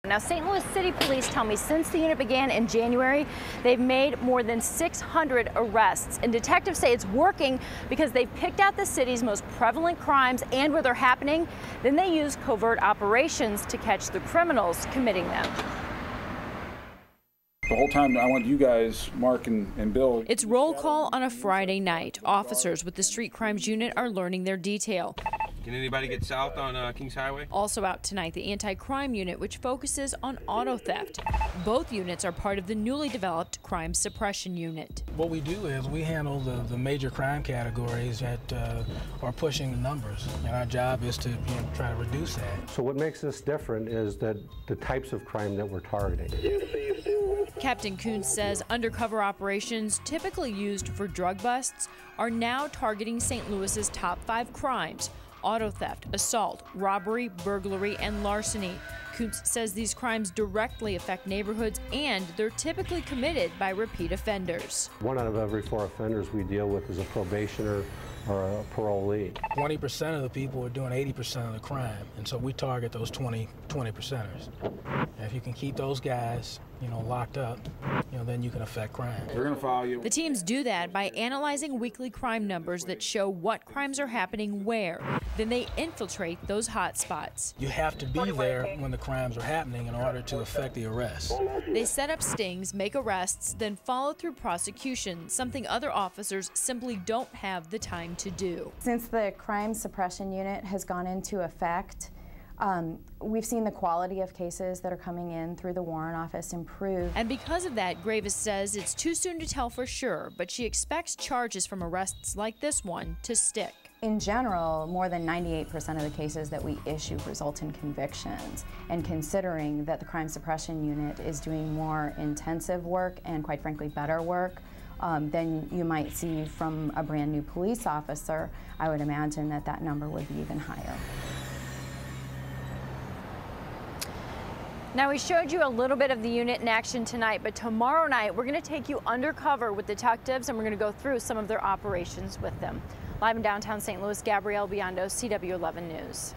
Now, St. Louis City Police tell me since the unit began in January, they've made more than 600 arrests. And detectives say it's working because they've picked out the city's most prevalent crimes and where they're happening. Then they use covert operations to catch the criminals committing them. The whole time I want you guys, Mark and Bill. It's roll call on a Friday night. Officers with the Street Crimes Unit are learning their detail. Can anybody get south on Kings Highway? Also out tonight, the Anti-Crime Unit, which focuses on auto theft. Both units are part of the newly developed Crime Suppression Unit. What we do is we handle the major crime categories that are pushing the numbers, and our job is to try to reduce that. So what makes this different is that the types of crime that we're targeting. Captain Kuntz says undercover operations typically used for drug busts are now targeting St. Louis's top 5 crimes: auto theft, assault, robbery, burglary, and larceny. Kuntz says these crimes directly affect neighborhoods and they're typically committed by repeat offenders. 1 out of every 4 offenders we deal with is a probationer or a parolee. 20% of the people are doing 80% of the crime, and so we target those 20 percenters. And if you can keep those guys, locked up, then you can affect crime. We're going to follow you. The teams do that by analyzing weekly crime numbers that show what crimes are happening where. Then they infiltrate those hot spots. You have to be there when the crimes are happening in order to affect the arrest. They set up stings, make arrests, then follow through prosecution, something other officers simply don't have the time to do. Since the Crime Suppression Unit has gone into effect, we've seen the quality of cases that are coming in through the Warrant Office improve. And because of that, Gravis says it's too soon to tell for sure, but she expects charges from arrests like this one to stick. In general, more than 98% of the cases that we issue result in convictions. And considering that the Crime Suppression Unit is doing more intensive work and, quite frankly, better work than you might see from a brand new police officer, I would imagine that that number would be even higher. Now, we showed you a little bit of the unit in action tonight, but tomorrow night we're going to take you undercover with detectives and we're going to go through some of their operations with them. Live in downtown St. Louis, Gabrielle Biondo, CW11 News.